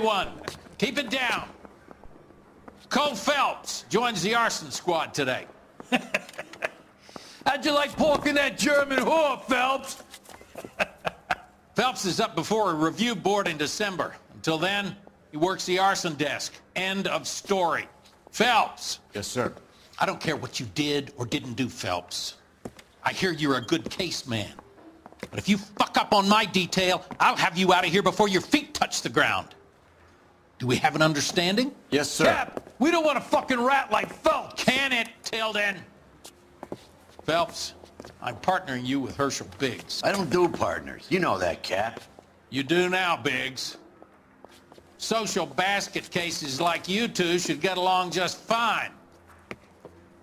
everyone. Keep it down. Coul Felps joins the arson squad today. How'd you like pork in that German whore, Phelps? Phelps is up before a review board in December. Until then, he works the arson desk. End of story. Phelps. Yes, sir. I don't care what you did or didn't do, Phelps. I hear you're a good case man. But if you fuck up on my detail, I'll have you out of here before your feet touch the ground. Do we have an understanding? Yes, sir. Cap, we don't want a fucking rat like Phelps. Can it, Tilden? Phelps, I'm partnering you with Herschel Biggs. I don't do partners. You know that, Cap. You do now, Biggs. Social basket cases like you two should get along just fine.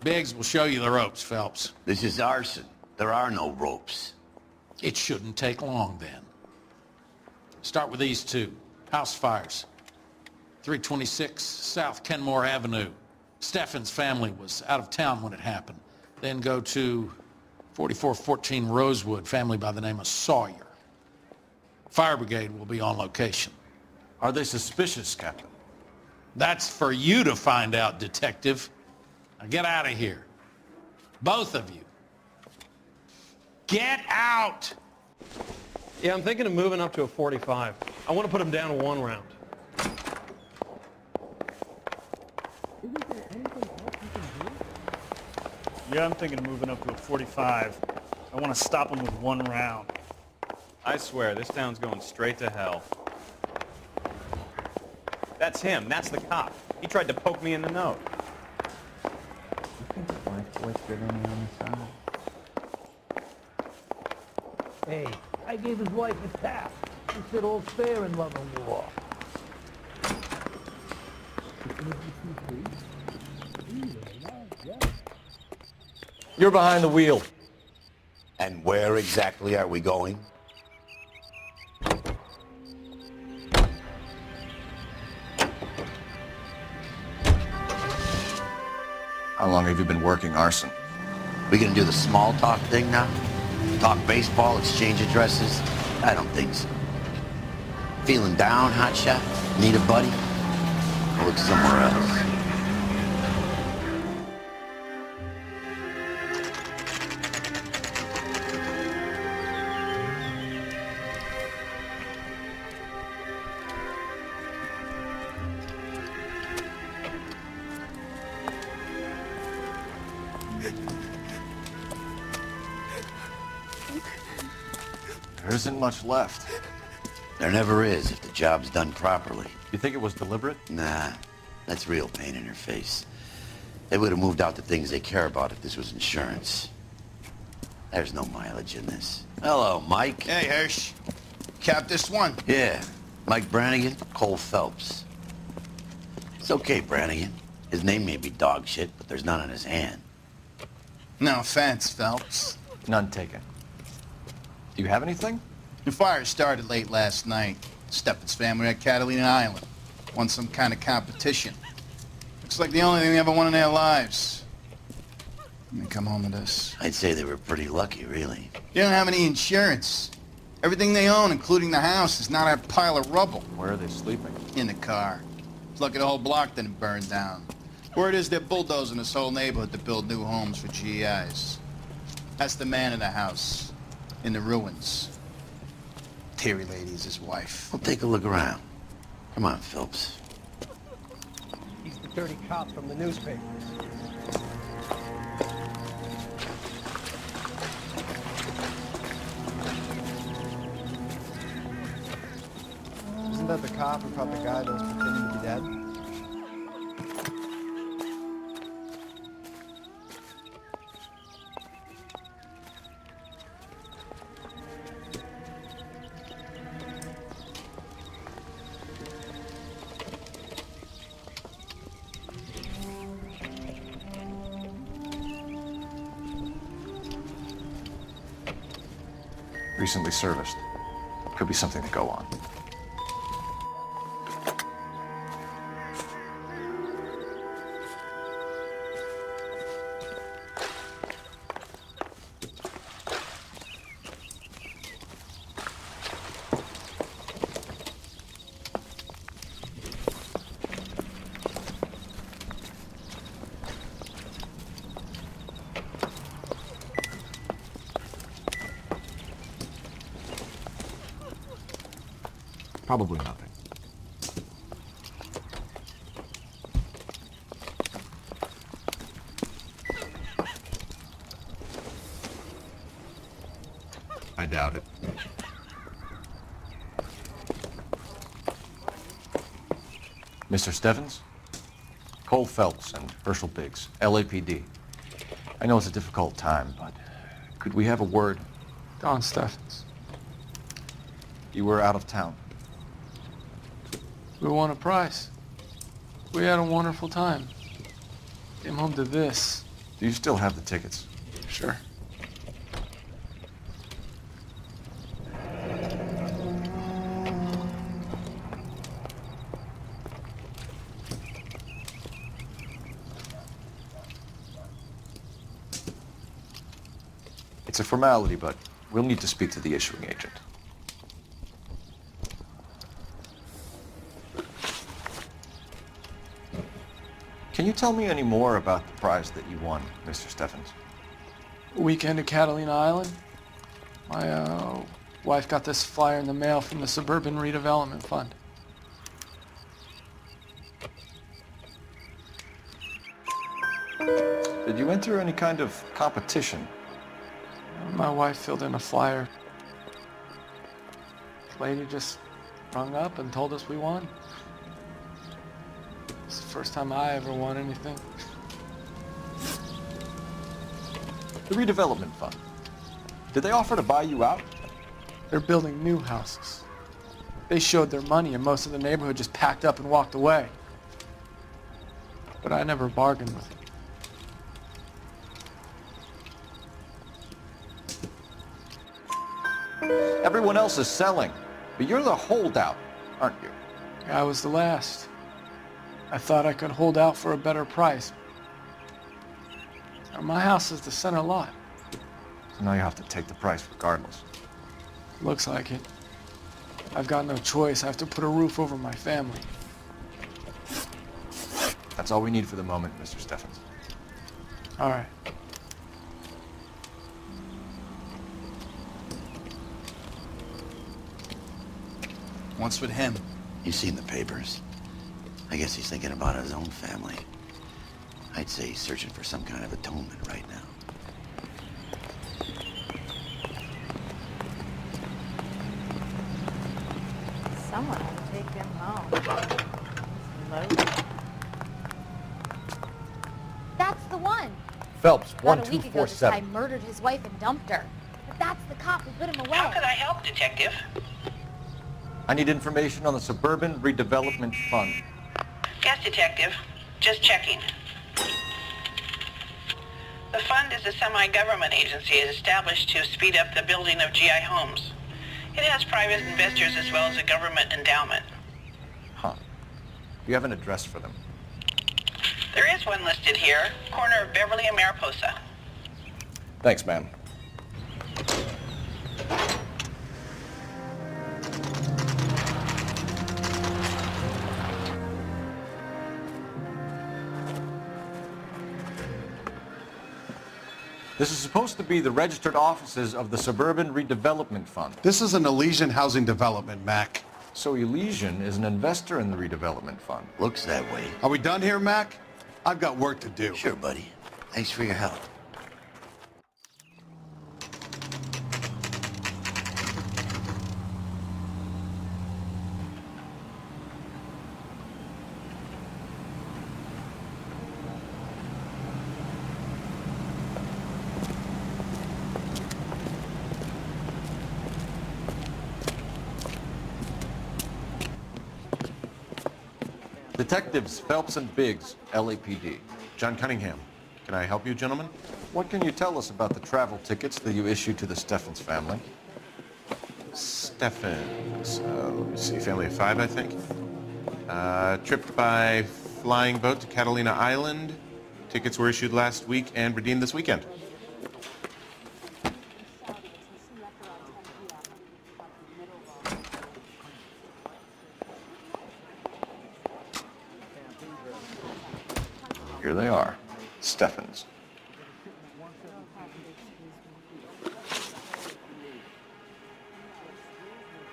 Biggs will show you the ropes, Phelps. This is arson. There are no ropes. It shouldn't take long, then. Start with these two. House fires. 326 South Kenmore Avenue. Steffen's family was out of town when it happened. Then go to 4414 Rosewood, family by the name of Sawyer. Fire brigade will be on location. Are they suspicious, Captain? That's for you to find out, detective. Now get out of here. Both of you. Get out! Yeah, I'm thinking of moving up to a 45. I want to put him down to 1 round. Yeah, I'm thinking of moving up to a 45. I want to stop him with 1 round. I swear, this town's going straight to hell. That's him. That's the cop. He tried to poke me in the nose. Hey, I gave his wife a tap. He said all's fair in love and war. You're behind the wheel. And where exactly are we going? How long have you been working arson? We gonna do the small talk thing now? Talk baseball, exchange addresses? I don't think so. Feeling down, hotshot? Need a buddy? I'll look somewhere else. There isn't much left. There never is if the job's done properly. You think it was deliberate? Nah, that's real pain in her face. They would have moved out the things they care about if this was insurance. There's no mileage in this. Hello, Mike. Hey, Hirsch. Cap this one. Yeah, Mike Brannigan, Coul Felps. It's okay, Brannigan. His name may be dog shit, but there's none on his hand. No offense, Phelps. None taken. Do you have anything? The fire started late last night. Steffen's family at Catalina Island. Won some kind of competition. Looks like the only thing they ever won in their lives. Let me come home to this. I'd say they were pretty lucky, really. They don't have any insurance. Everything they own, including the house, is not a pile of rubble. Where are they sleeping? In the car. It's lucky the whole block didn't burn down. Word is they're bulldozing this whole neighborhood to build new homes for GIs. That's the man in the house. In the ruins. Terry lady's his wife. We'll take a look around. Come on, Phelps. He's the dirty cop from the newspapers. Isn't that the cop who caught the guy that was pretending to be dead? Recently serviced. Could be something to go on. Probably nothing. I doubt it. Mr. Stevens? Coul Felps and Herschel Biggs, LAPD. I know it's a difficult time, but could we have a word? Don Steffens. You were out of town. We won a prize. We had a wonderful time. Came home to this. Do you still have the tickets? Sure. It's a formality, but we'll need to speak to the issuing agent. Can you tell me any more about the prize that you won, Mr. Steffens? Weekend at Catalina Island. My wife got this flyer in the mail from the Suburban Redevelopment Fund. Did you enter any kind of competition? My wife filled in a flyer. The lady just rung up and told us we won. It's the first time I ever won anything. The redevelopment fund. Did they offer to buy you out? They're building new houses. They showed their money and most of the neighborhood just packed up and walked away. But I never bargained with them. Everyone else is selling, but you're the holdout, aren't you? I was the last. I thought I could hold out for a better price. Now, my house is the center lot. So now you have to take the price regardless. Looks like it. I've got no choice. I have to put a roof over my family. That's all we need for the moment, Mr. Steffens. All right. What's with him? You've seen the papers. I guess he's thinking about his own family. I'd say he's searching for some kind of atonement right now. Someone ought to take him home. He's loaded. That's the one. Phelps, About a week ago, this guy 1247. murdered his wife and dumped her. But that's the cop who put him away. How can I help, Detective? I need information on the Suburban Redevelopment Fund. Yes, Detective. Just checking. The fund is a semi-government agency established to speed up the building of GI homes. It has private investors as well as a government endowment. Huh. Do you have an address for them? There is one listed here, corner of Beverly and Mariposa. Thanks, ma'am. This is supposed to be the registered offices of the Suburban Redevelopment Fund. This is an Elysian housing development, Mac. So Elysian is an investor in the redevelopment fund. Looks that way. Are we done here, Mac? I've got work to do. Sure, buddy. Thanks for your help. Detectives Phelps and Biggs, LAPD. John Cunningham. Can I help you, gentlemen? What can you tell us about the travel tickets that you issued to the Steffens family? Steffens. Let me see. Family of 5, I think. Trip by flying boat to Catalina Island. Tickets were issued last week and redeemed this weekend. Here they are. Steffens.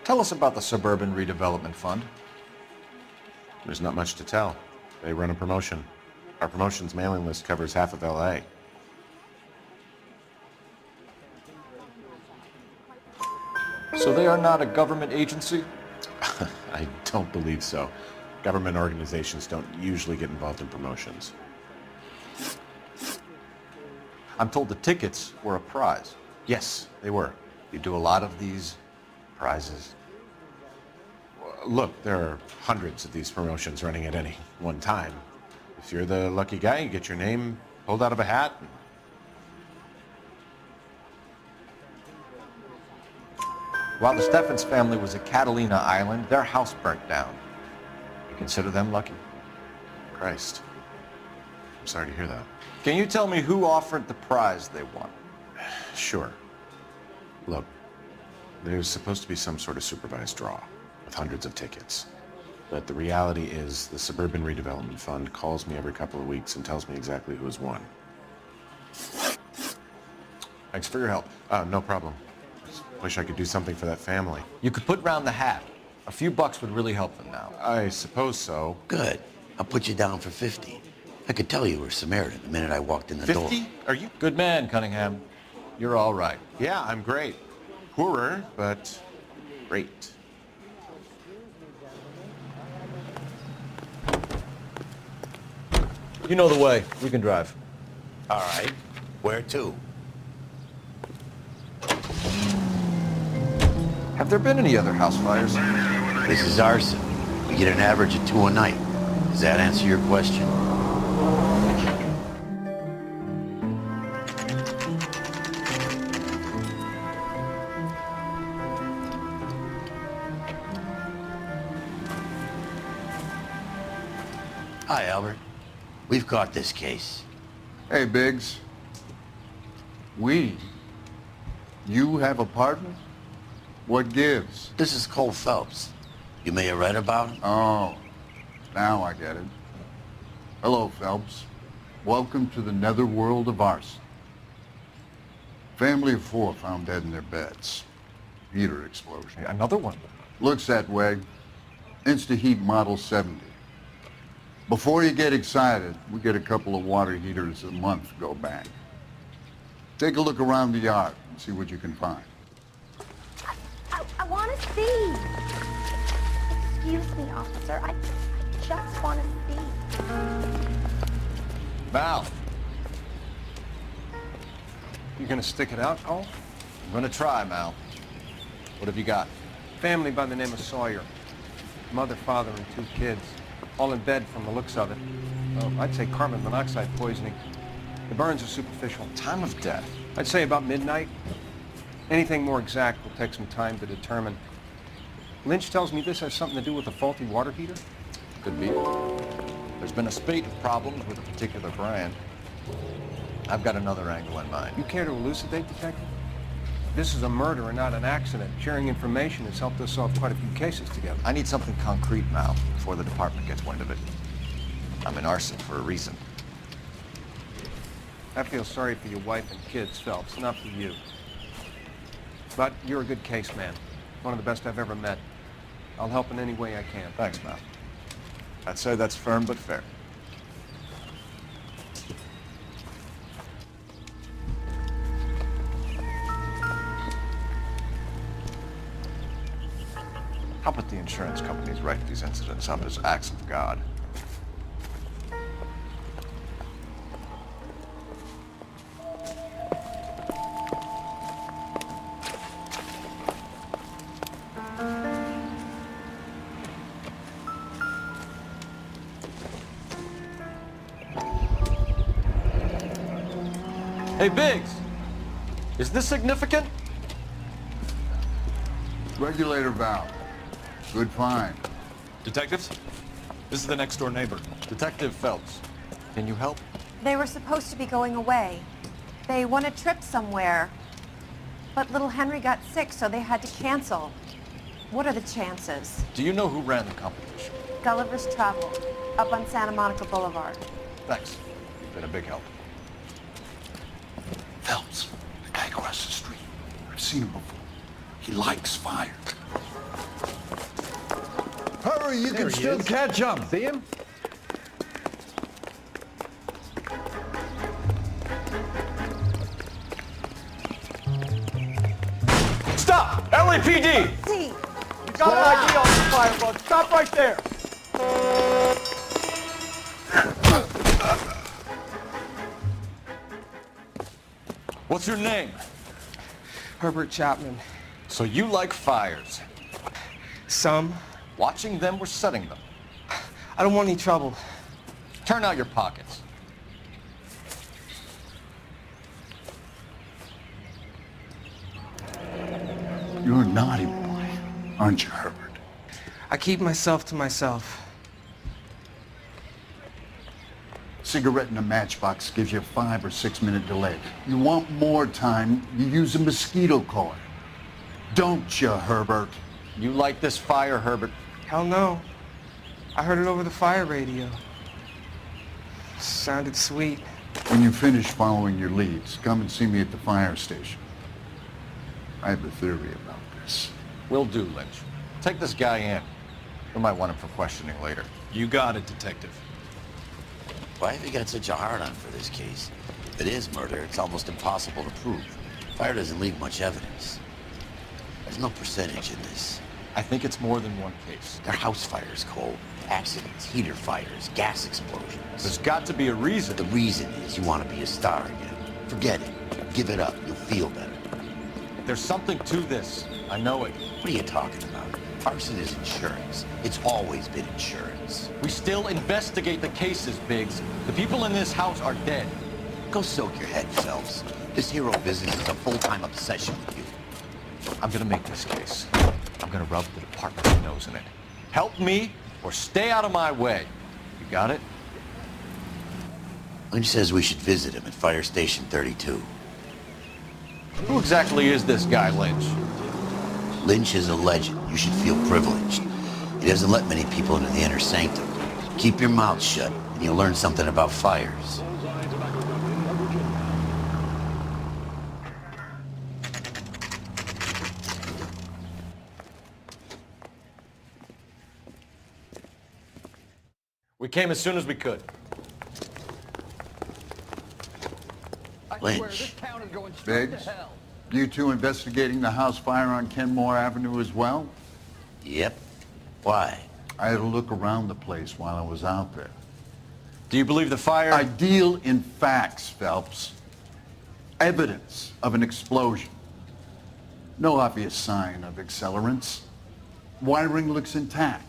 Tell us about the Suburban Redevelopment Fund. There's not much to tell. They run a promotion. Our promotion's mailing list covers half of LA. So they are not a government agency? I don't believe so. Government organizations don't usually get involved in promotions. I'm told the tickets were a prize. Yes, they were. You do a lot of these prizes? Look, there are hundreds of these promotions running at any one time. If you're the lucky guy, you get your name pulled out of a hat. While the Steffens family was at Catalina Island, their house burnt down. You consider them lucky? Christ. I'm sorry to hear that. Can you tell me who offered the prize they won? Sure. Look, there's supposed to be some sort of supervised draw with hundreds of tickets. But the reality is the Suburban Redevelopment Fund calls me every couple of weeks and tells me exactly who has won. Thanks for your help. No problem. Wish I could do something for that family. You could put round the hat. A few bucks would really help them now. I suppose so. Good. I'll put you down for 50. I could tell you were Samaritan the minute I walked in the door. 50? Are you? Good man, Cunningham. You're all right. Yeah, I'm great. Poorer, but great. You know the way. We can drive. All right. Where to? Have there been any other house fires? This is arson. We get an average of 2 a night. Does that answer your question? Hi, Albert. We've caught this case. Hey, Biggs. You have a partner? What gives? This is Coul Felps. You may have read about him. Oh, now I get it. Hello, Phelps. Welcome to the netherworld of arson. Family of 4 found dead in their beds. Heater explosion. Another one. Looks that way. Insta-Heat Model 70. Before you get excited, we get a couple of water heaters a month go bang. Take a look around the yard and see what you can find. I want to see. Excuse me, officer. I just want to see. Val. You gonna stick it out, Cole? I'm gonna try, Mal. What have you got? Family by the name of Sawyer. Mother, father, and 2 kids. All in bed from the looks of it. Well, I'd say carbon monoxide poisoning. The burns are superficial. Time of death? I'd say about midnight. Anything more exact will take some time to determine. Lynch tells me this has something to do with a faulty water heater. Could be. There's been a spate of problems with a particular brand. I've got another angle in mind. You care to elucidate, Detective? This is a murder and not an accident. Sharing information has helped us solve quite a few cases together. I need something concrete, Mal, before the department gets wind of it. I'm in arson for a reason. I feel sorry for your wife and kids, Phelps, not for you. But you're a good case man. One of the best I've ever met. I'll help in any way I can. Thanks, Mal. I'd say that's firm but fair. How about the insurance companies write these incidents up as acts of God? Hey, Biggs! Is this significant? Regulator valve. Good find. Detectives? This is the next door neighbor. Detective Phelps. Can you help? They were supposed to be going away. They won a trip somewhere. But little Henry got sick, so they had to cancel. What are the chances? Do you know who ran the competition? Gulliver's Travel, up on Santa Monica Boulevard. Thanks. You've been a big help. Phelps, the guy across the street. I've seen him before. He likes fire. Hurry, you can still catch up. See him? Stop! LAPD! See. You got an ID on the firebug. Stop right there! What's your name? Herbert Chapman. So you like fires? Some. Watching them or setting them? I don't want any trouble. Turn out your pockets. You're a naughty boy, aren't you, Herbert? I keep myself to myself. Cigarette in a matchbox gives you a 5 or 6 minute delay. You want more time, you use a mosquito coil. Don't you, Herbert? You like this fire, Herbert? Hell no. I heard it over the fire radio. Sounded sweet. When you finish following your leads, come and see me at the fire station. I have a theory about this. Will do, Lynch. Take this guy in. We might want him for questioning later. You got it, Detective. Why have you got such a hard-on for this case? If it is murder, it's almost impossible to prove. Fire doesn't leave much evidence. There's no percentage in this. I think it's more than one case. They're house fires, Cole. Accidents, heater fires, gas explosions. There's got to be a reason. The reason is you want to be a star again. Forget it. Give it up. You'll feel better. There's something to this. I know it. What are you talking about? Arson is insurance. It's always been insurance. We still investigate the cases, Biggs. The people in this house are dead. Go soak your head, Phelps. This hero business is a full-time obsession with you. I'm gonna make this case. I'm gonna rub the department's nose in it. Help me or stay out of my way. You got it? Lynch says we should visit him at Fire Station 32. Who exactly is this guy, Lynch? Lynch is a legend. You should feel privileged. He doesn't let many people into the inner sanctum. Keep your mouth shut, and you'll learn something about fires. We came as soon as we could. Lynch. Biggs, you two investigating the house fire on Kenmore Avenue as well? Yep. Why? I had a look around the place while I was out there. Do you believe the fire? I deal in facts, Phelps. Evidence of an explosion. No obvious sign of accelerants. Wiring looks intact.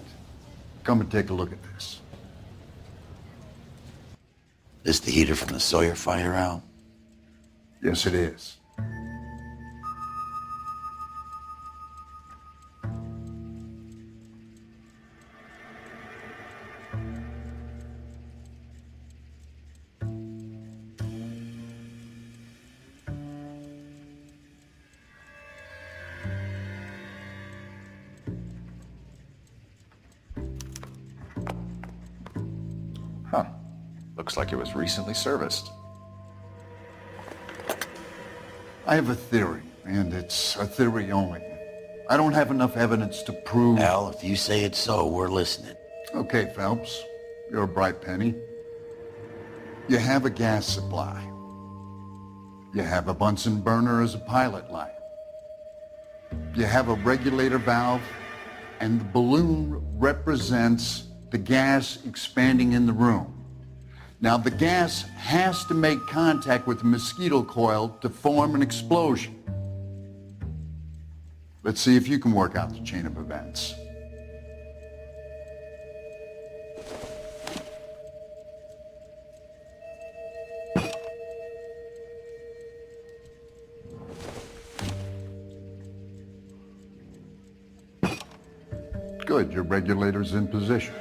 Come and take a look at this. This the heater from the Sawyer fire, Al? Yes, it is. Huh. Looks like it was recently serviced. I have a theory, and it's a theory only. I don't have enough evidence to prove... Al, if you say it's so, we're listening. Okay, Phelps. You're a bright penny. You have a gas supply. You have a Bunsen burner as a pilot light. You have a regulator valve, and the balloon represents the gas expanding in the room. Now, the gas has to make contact with the mosquito coil to form an explosion. Let's see if you can work out the chain of events. Good, your regulator's in position.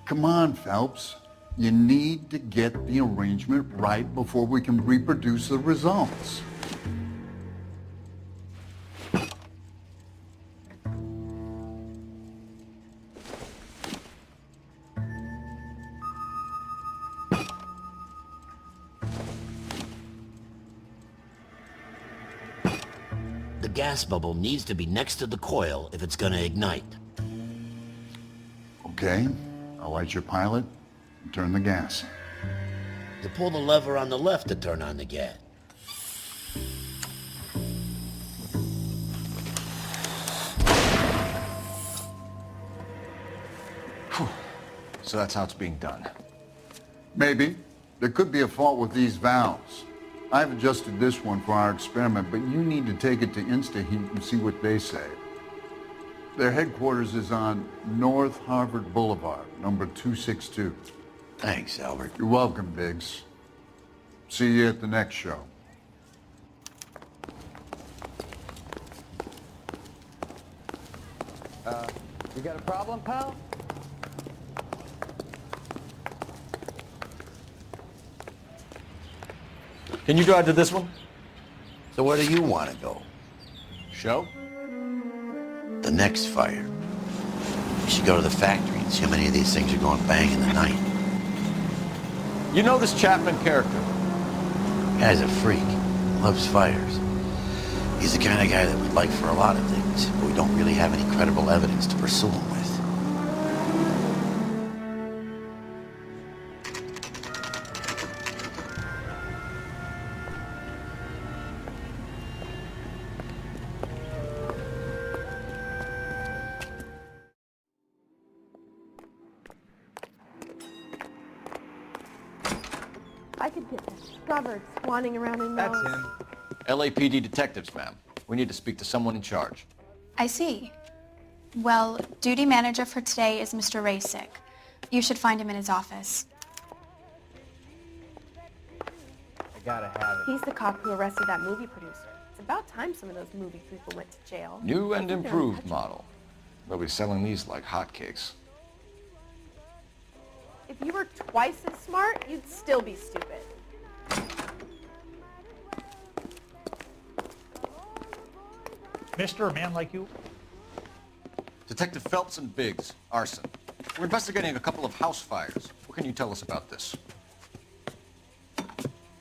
Come on, Phelps. You need to get the arrangement right before we can reproduce the results. The gas bubble needs to be next to the coil if it's gonna ignite. Okay, I'll light your pilot and turn the gas. You pull the lever on the left to turn on the gas. So that's how it's being done. Maybe. There could be a fault with these valves. I've adjusted this one for our experiment, but you need to take it to InstaHeat and see what they say. Their headquarters is on North Harvard Boulevard, number 262. Thanks, Albert. You're welcome, Biggs. See you at the next show. You got a problem, pal? Can you drive to this one? So where do you want to go? Show? The next fire. We should go to the factory and see how many of these things are going bang in the night. You know this Chapman character? Guy's a freak. Loves fires. He's the kind of guy that we'd like for a lot of things, but we don't really have any credible evidence to pursue him with. I could get discovered swanning around in those. That's him. LAPD detectives, ma'am. We need to speak to someone in charge. I see. Well, duty manager for today is Mr. Rasick. You should find him in his office. I gotta have it. He's the cop who arrested that movie producer. It's about time some of those movie people went to jail. New and I think they're improved untouchable. model. They'll be selling these like hotcakes. If you were twice as smart, you'd still be stupid. Mister, a man like you? Detective Phelps and Biggs, arson. We're investigating a couple of house fires. What can you tell us about this?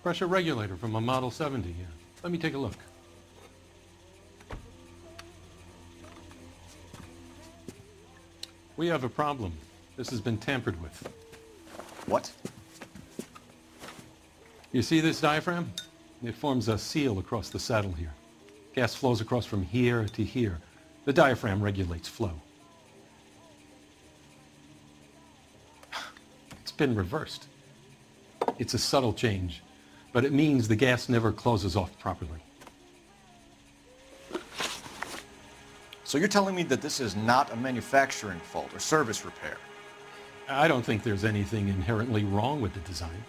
Pressure regulator from a Model 70. Let me take a look. We have a problem. This has been tampered with. What? You see this diaphragm? It forms a seal across the saddle here. Gas flows across from here to here. The diaphragm regulates flow. It's been reversed. It's a subtle change, but it means the gas never closes off properly. So you're telling me that this is not a manufacturing fault or service repair? I don't think there's anything inherently wrong with the design.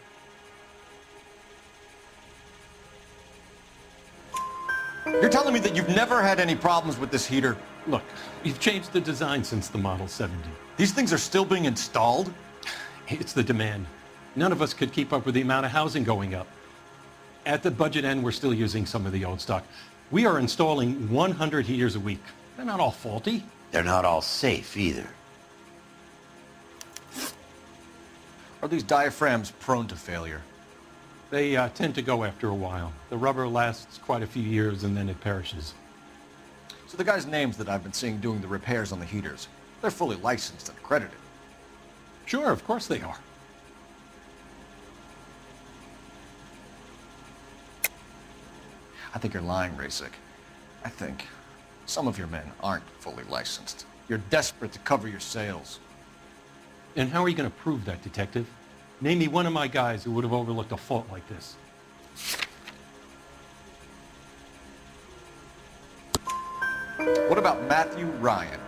You're telling me that you've never had any problems with this heater? Look, we've changed the design since the Model 70. These things are still being installed? It's the demand. None of us could keep up with the amount of housing going up. At the budget end, we're still using some of the old stock. We are installing 100 heaters a week. They're not all faulty. They're not all safe either. Are these diaphragms prone to failure? They tend to go after a while. The rubber lasts quite a few years and then it perishes. So the guys' names that I've been seeing doing the repairs on the heaters, they're fully licensed and accredited. Sure, of course they are. I think you're lying, Rasick. I think some of your men aren't fully licensed. You're desperate to cover your sales. And how are you going to prove that, Detective? Name me one of my guys who would have overlooked a fault like this. What about Matthew Ryan?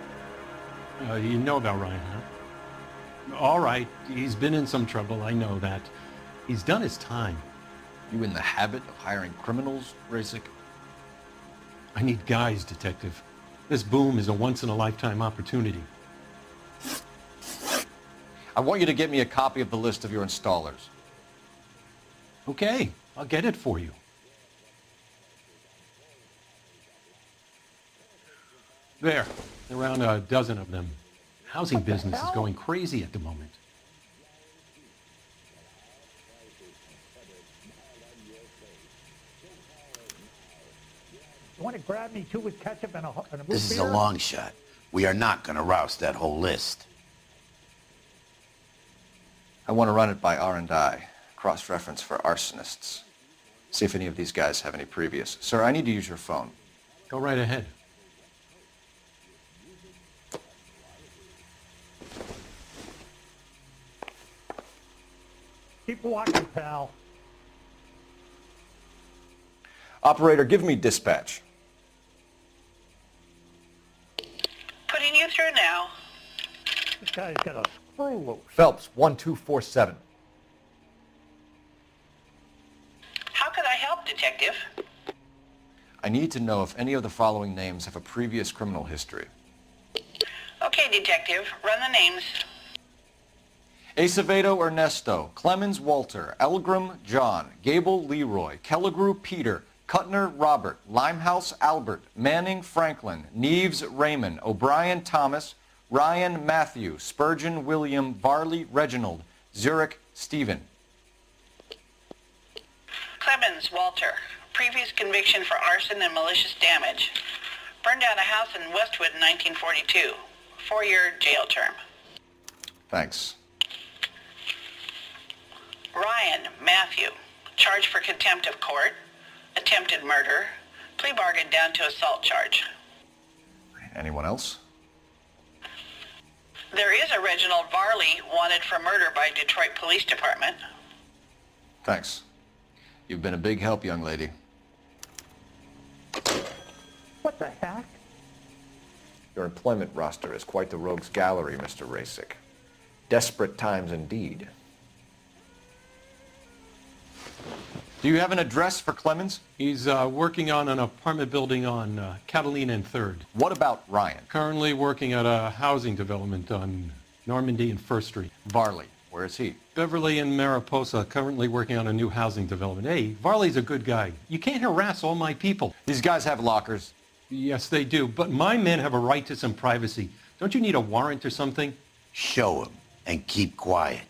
You know about Ryan, huh? All right, he's been in some trouble, I know that. He's done his time. You in the habit of hiring criminals, Rasick? I need guys, Detective. This boom is a once-in-a-lifetime opportunity. I want you to get me a copy of the list of your installers. Okay, I'll get it for you. There, around a dozen of them. Housing business is going crazy at the moment. You want to grab me two with ketchup and a root This is beer? a long shot. We are not going to rouse that whole list. I want to run it by R&I, cross-reference for arsonists. See if any of these guys have any previous. Sir, I need to use your phone. Go right ahead. Keep walking, pal. Operator, give me dispatch. Putting you through now. This guy's got a screw loose. Phelps, 1247. How could I help, Detective? I need to know if any of the following names have a previous criminal history. Okay, Detective. Run the names. Acevedo Ernesto, Clemens Walter, Elgram John, Gable Leroy, Kelligrew Peter, Kuttner Robert, Limehouse Albert, Manning Franklin, Neves Raymond, O'Brien Thomas, Ryan Matthew, Spurgeon William, Varley Reginald, Zurich Stephen. Clemens Walter. Previous conviction for arson and malicious damage. Burned down a house in Westwood in 1942. 4-year jail term. Thanks. Ryan Matthew. Charged for contempt of court. Attempted murder. Plea bargain down to assault charge. Anyone else? There is a Reginald Varley wanted for murder by Detroit Police Department. Thanks. You've been a big help, young lady. What the heck? Your employment roster is quite the rogues gallery, Mr. Rasick. Desperate times indeed. Do you have an address for Clemens? He's working on an apartment building on Catalina and 3rd. What about Ryan? Currently working at a housing development on Normandy and 1st Street. Varley, where is he? Beverly and Mariposa, currently working on a new housing development. Hey, Varley's a good guy. You can't harass all my people. These guys have lockers. Yes, they do, but my men have a right to some privacy. Don't you need a warrant or something? Show him and keep quiet.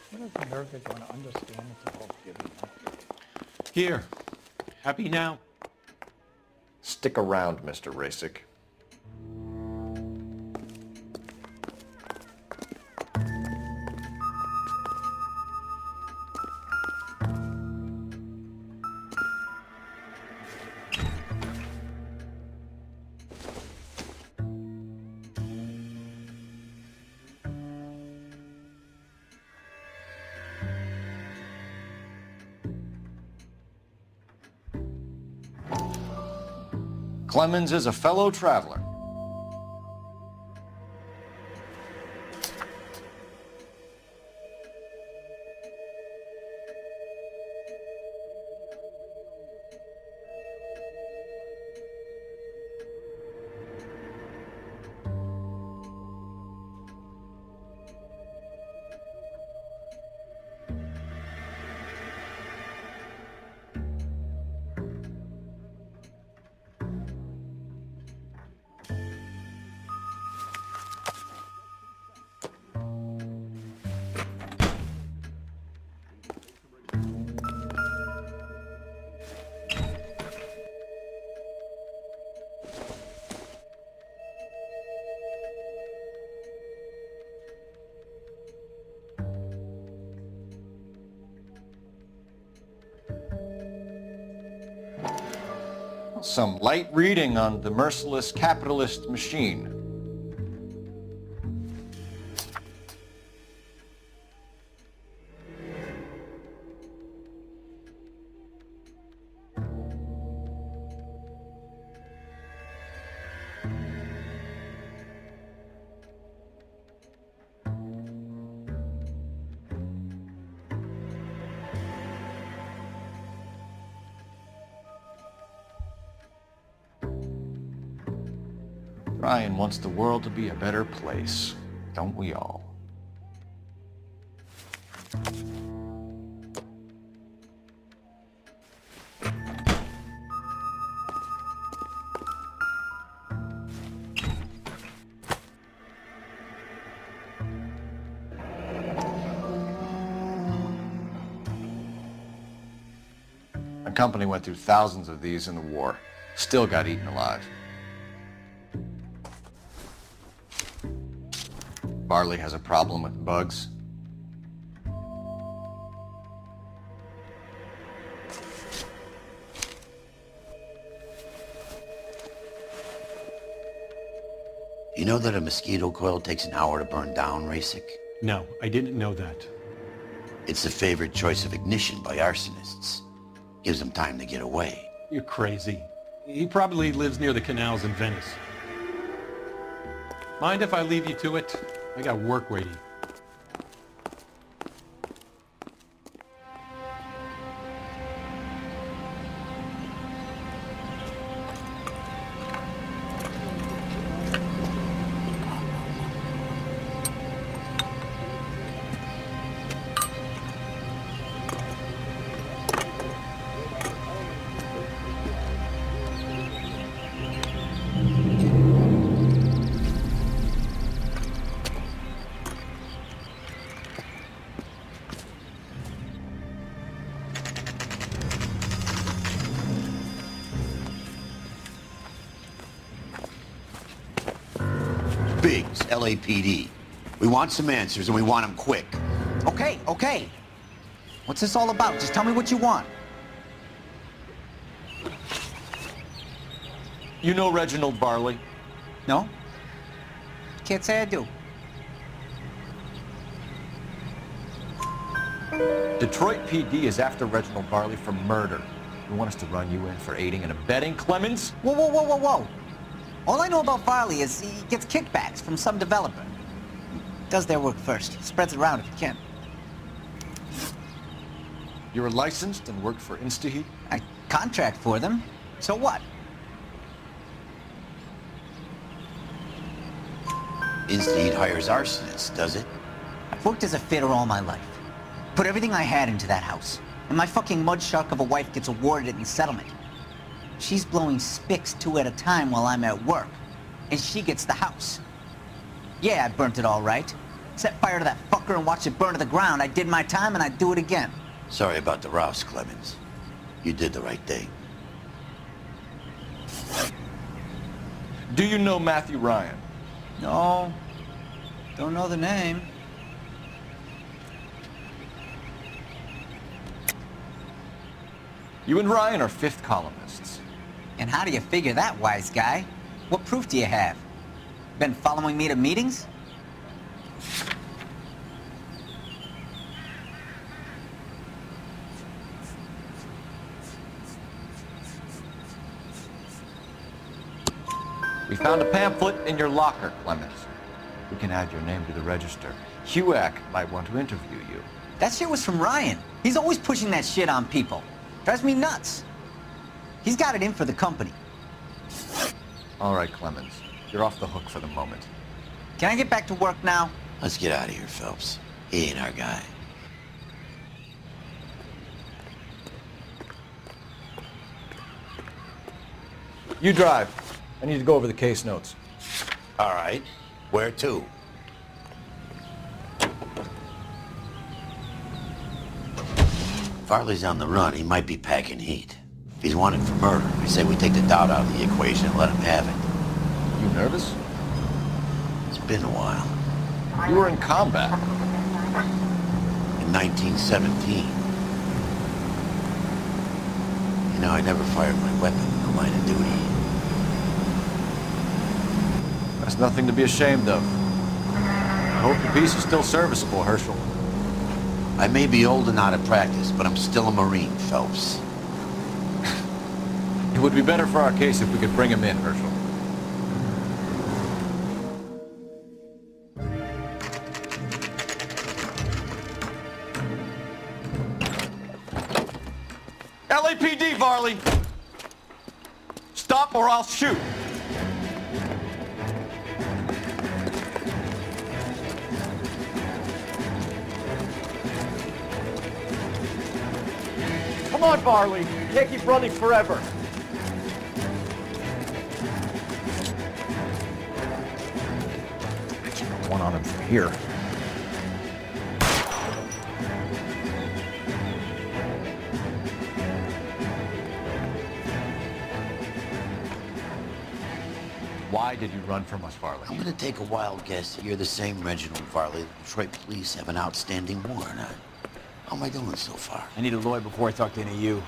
When is America going to understand it's about giving up? Here. Happy now? Stick around, Mr. Rasick. Clemens is a fellow traveler. Some light reading on the merciless capitalist machine. Ryan wants the world to be a better place, don't we all? My company went through thousands of these in the war. Still got eaten alive. Barley has a problem with bugs. You know that a mosquito coil takes an hour to burn down, Rasic? No, I didn't know that. It's the favorite choice of ignition by arsonists. Gives them time to get away. You're crazy. He probably lives near the canals in Venice. Mind if I leave you to it? I got work waiting. Biggs, LAPD. We want some answers and we want them quick. Okay, okay. What's this all about? Just tell me what you want. You know Reginald Barley? No? Can't say I do. Detroit PD is after Reginald Barley for murder. You want us to run you in for aiding and abetting, Clemens? Whoa, whoa, whoa, whoa, whoa. All I know about Barley is he gets kickbacks from some developer. Does their work first. Spreads it around if he can. You were licensed and worked for InstaHeat? I contract for them. So what? InstaHeat hires arsonists, does it? I've worked as a fitter all my life. Put everything I had into that house. And my fucking mud shark of a wife gets awarded it in settlement. She's blowing spics 2 at a time while I'm at work. And she gets the house. Yeah, I burnt it all right. Set fire to that fucker and watched it burn to the ground. I did my time and I'd do it again. Sorry about the rouse, Clemens. You did the right thing. Do you know Matthew Ryan? No. Don't know the name. You and Ryan are fifth columnists. And how do you figure that, wise guy? What proof do you have? Been following me to meetings? We found a pamphlet in your locker, Clemens. We can add your name to the register. HUAC might want to interview you. That shit was from Ryan. He's always pushing that shit on people. Drives me nuts. He's got it in for the company. All right, Clemens. You're off the hook for the moment. Can I get back to work now? Let's get out of here, Phelps. He ain't our guy. You drive. I need to go over the case notes. All right. Where to? If Farley's on the run, he might be packing heat. If he's wanted for murder, I say we take the doubt out of the equation and let him have it. You nervous? It's been a while. You were in combat. In 1917. You know, I never fired my weapon in the line of duty. That's nothing to be ashamed of. I hope the piece is still serviceable, Herschel. I may be old and out of practice, but I'm still a Marine, Phelps. It would be better for our case if we could bring him in, Herschel. LAPD, Varley! Stop or I'll shoot! Come on, Varley. You can't keep running forever. I keep one on him from here. Why did you run from us, Varley? I'm gonna take a wild guess that you're the same Reginald Varley the Detroit police have an outstanding warrant on. How am I doing so far? I need a lawyer before I talk to any of you.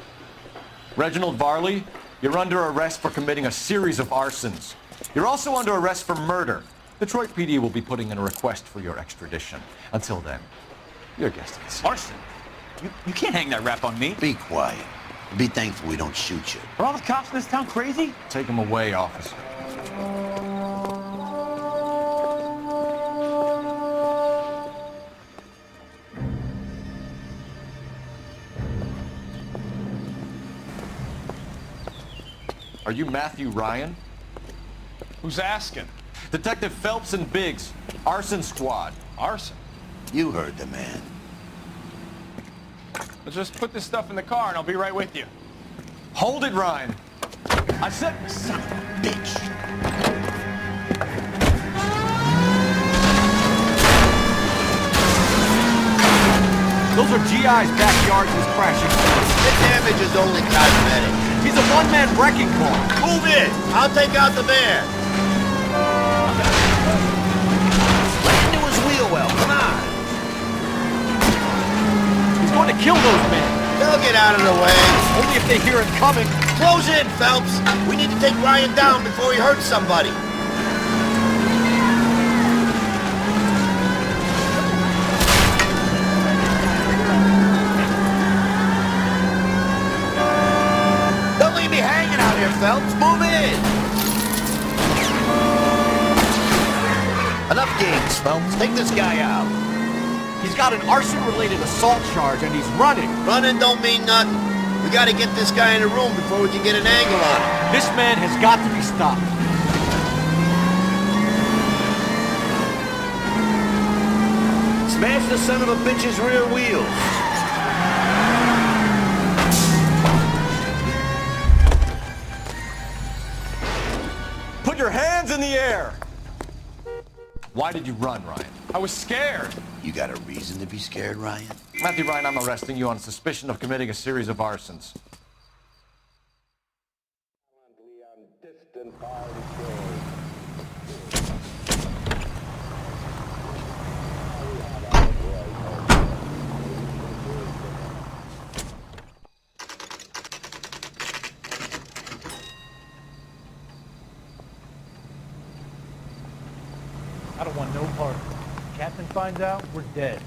Reginald Varley, you're under arrest for committing a series of arsons. You're also under arrest for murder. Detroit PD will be putting in a request for your extradition. Until then, your guest is Arson? You can't hang that rap on me. Be quiet. Be thankful we don't shoot you. Are all the cops in this town crazy? Take him away, officer. Are you Matthew Ryan? Who's asking? Detective Phelps and Biggs, arson squad. Arson? You heard the man. Let's just put this stuff in the car and I'll be right with you. Hold it, Ryan. I said, son of a bitch. Those are GI's backyards he's crashing. The damage is only cosmetic. He's a one-man wrecking ball. Move in. I'll take out the van. Lay into his wheel well. Come on. He's going to kill those men. They'll get out of the way. Only if they hear it coming. Close in, Phelps. We need to take Ryan down before he hurts somebody. Don't leave me hanging out here, Phelps. Move in. Enough games, Phelps. Take this guy out. He's got an arson-related assault charge and he's running. Running don't mean nothing. We gotta get this guy in the room before we can get an angle on him. This man has got to be stopped. Smash the son of a bitch's rear wheels. Put your hands in the air. Why did you run, Ryan? I was scared. You got a reason to be scared, Ryan? Matthew Ryan, I'm arresting you on suspicion of committing a series of arsons. I don't want no part of it. If the captain finds out, we're dead.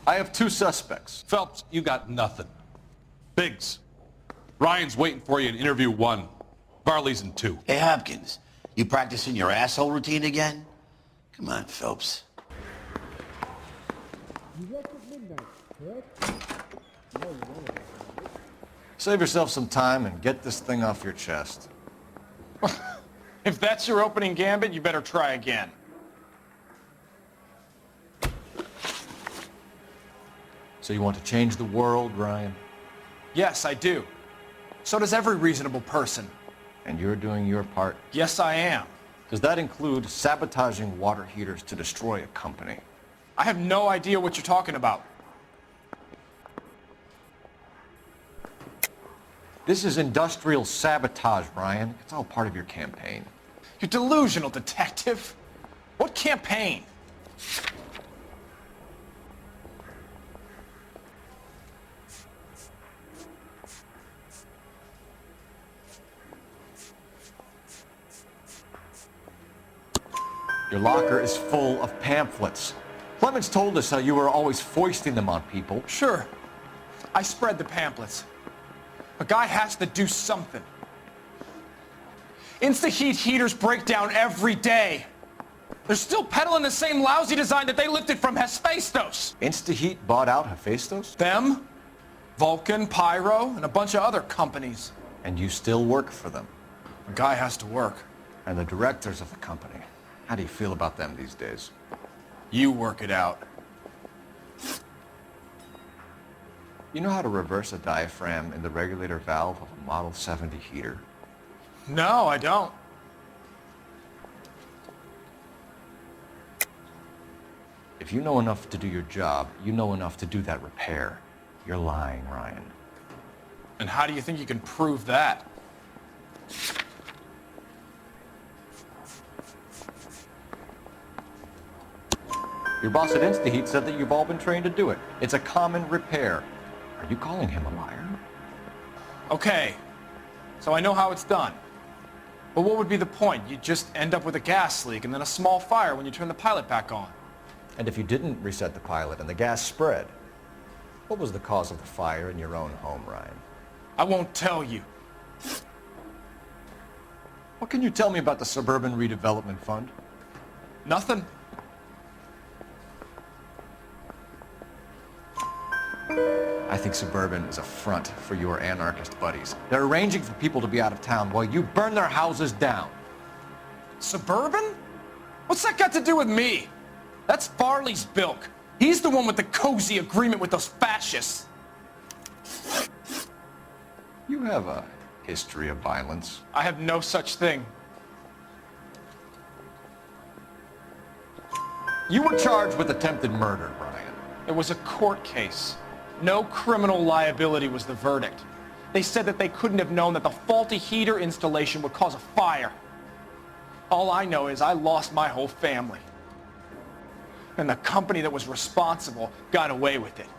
I have two suspects. Phelps, you got nothing. Biggs, Ryan's waiting for you in interview 1. Varley's in 2. Hey, Hopkins, you practicing your asshole routine again? Come on, Phelps. Save yourself some time and get this thing off your chest. If that's your opening gambit, you better try again. So you want to change the world, Ryan? Yes, I do. So does every reasonable person. And you're doing your part? Yes, I am. Does that include sabotaging water heaters to destroy a company? I have no idea what you're talking about. This is industrial sabotage, Ryan. It's all part of your campaign. You're delusional, detective. What campaign? Your locker is full of pamphlets. Clemens told us how you were always foisting them on people. Sure. I spread the pamphlets. A guy has to do something. Insta-heat heaters break down every day. They're still peddling the same lousy design that they lifted from Hephaestus. Insta-heat bought out Hephaestus? Them, Vulcan, Pyro, and a bunch of other companies. And you still work for them? A guy has to work. And the directors of the company. How do you feel about them these days? You work it out. You know how to reverse a diaphragm in the regulator valve of a Model 70 heater? No, I don't. If you know enough to do your job, you know enough to do that repair. You're lying, Ryan. And how do you think you can prove that? Your boss at InstaHeat said that you've all been trained to do it. It's a common repair. Are you calling him a liar? Okay, so I know how it's done. But what would be the point? You'd just end up with a gas leak and then a small fire when you turn the pilot back on. And if you didn't reset the pilot and the gas spread, what was the cause of the fire in your own home, Ryan? I won't tell you. What can you tell me about the Suburban Redevelopment Fund? Nothing. I think Suburban is a front for your anarchist buddies. They're arranging for people to be out of town while you burn their houses down. Suburban? What's that got to do with me? That's Farley's bilk. He's the one with the cozy agreement with those fascists. You have a history of violence. I have no such thing. You were charged with attempted murder, Ryan. It was a court case. No criminal liability was the verdict. They said that they couldn't have known that the faulty heater installation would cause a fire. All I know is I lost my whole family. And the company that was responsible got away with it.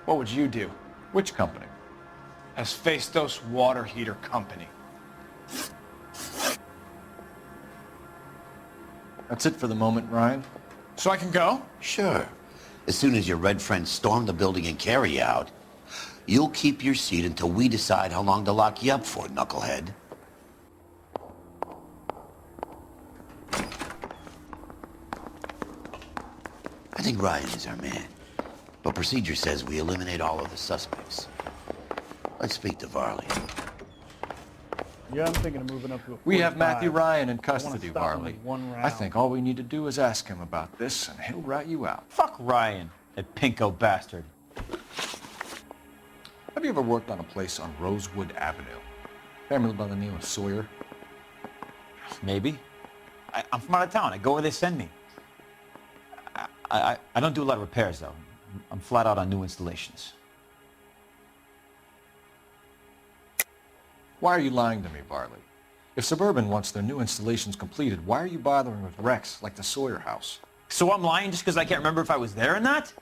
What would you do? Which company? Hephaestus Water Heater Company. That's it for the moment, Ryan. So I can go? Sure. As soon as your red friends storm the building and carry you out, you'll keep your seat until we decide how long to lock you up for, knucklehead. I think Ryan is our man, but procedure says we eliminate all of the suspects. Let's speak to Varley. Yeah, I'm thinking of moving up to a 45. We have Matthew Ryan in custody, stop him Varley. in one round. I think all we need to do is ask him about this, and he'll rat you out. Fuck Ryan, that pinko bastard. Have you ever worked on a place on Rosewood Avenue? Family by the name of Sawyer? Maybe. I'm from out of town. I go where they send me. I don't do a lot of repairs, though. I'm flat out on new installations. Why are you lying to me, Varley? If Suburban wants their new installations completed, why are you bothering with wrecks like the Sawyer house? So I'm lying just because I can't remember if I was there or not?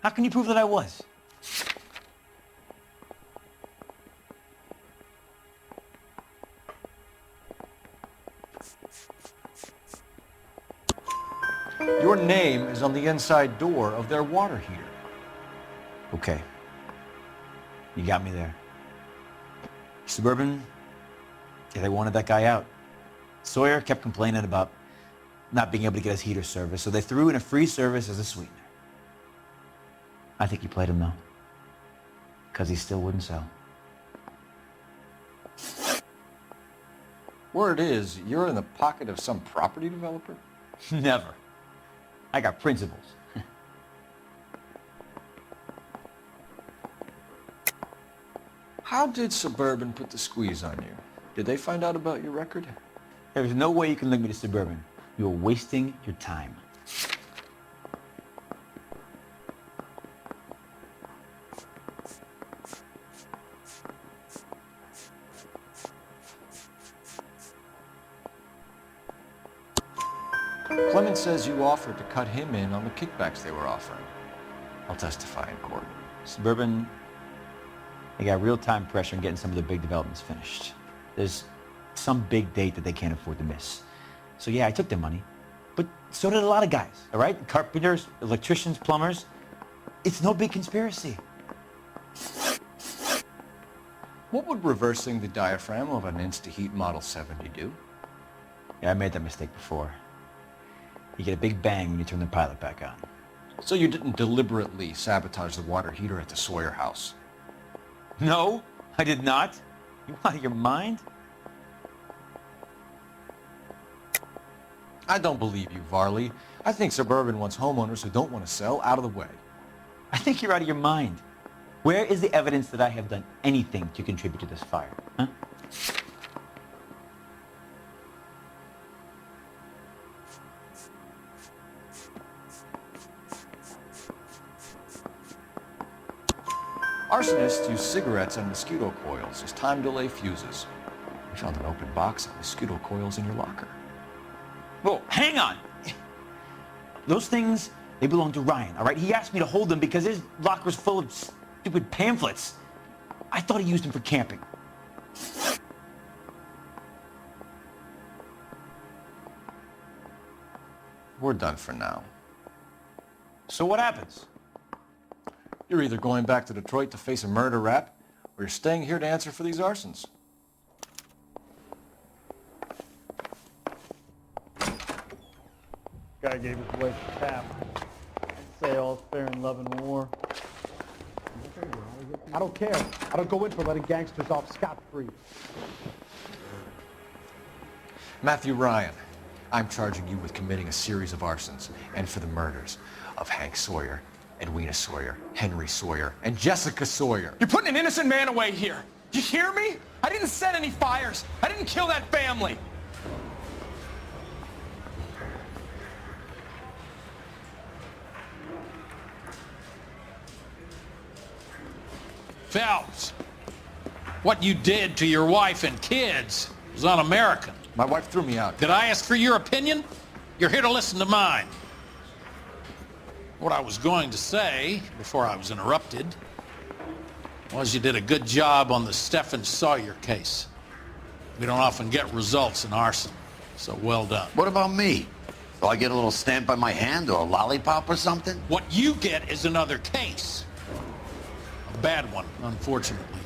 How can you prove that I was? Your name is on the inside door of their water heater. Okay. You got me there. Suburban, yeah, they wanted that guy out. Sawyer kept complaining about not being able to get his heater service, so they threw in a free service as a sweetener. I think he played him, though, because he still wouldn't sell. Word is, you're in the pocket of some property developer? Never. I got principles. How did Suburban put the squeeze on you? Did they find out about your record? There's no way you can link me to Suburban. You're wasting your time. Clemens says you offered to cut him in on the kickbacks they were offering. I'll testify in court. Suburban, they got real-time pressure on getting some of the big developments finished. There's some big date that they can't afford to miss. So yeah, I took their money, but so did a lot of guys, all right? Carpenters, electricians, plumbers. It's no big conspiracy. What would reversing the diaphragm of an InstaHeat Model 70 do? Yeah, I made that mistake before. You get a big bang when you turn the pilot back on. So you didn't deliberately sabotage the water heater at the Sawyer house? No, I did not. You out of your mind? I don't believe you, Varley. I think Suburban wants homeowners who don't want to sell out of the way. I think you're out of your mind. Where is the evidence that I have done anything to contribute to this fire? Huh? Arsonists use cigarettes and mosquito coils as time delay fuses. We found an open box of mosquito coils in your locker. Whoa, hang on! Those things, they belong to Ryan, all right? He asked me to hold them because his locker's full of stupid pamphlets. I thought he used them for camping. We're done for now. So what happens? You're either going back to Detroit to face a murder rap, or you're staying here to answer for these arsons. Guy gave his wife a tap. Say all's fair in love and war. I don't care. I don't go in for letting gangsters off scot-free. Matthew Ryan, I'm charging you with committing a series of arsons and for the murders of Hank Sawyer, Edwina Sawyer, Henry Sawyer, and Jessica Sawyer. You're putting an innocent man away here. You hear me? I didn't set any fires. I didn't kill that family. Phelps, what you did to your wife and kids was un-American. My wife threw me out. Did I ask for your opinion? You're here to listen to mine. What I was going to say, before I was interrupted, was you did a good job on the Stephen Sawyer case. We don't often get results in arson, so well done. What about me? Do I get a little stamp on my hand or a lollipop or something? What you get is another case. A bad one, unfortunately.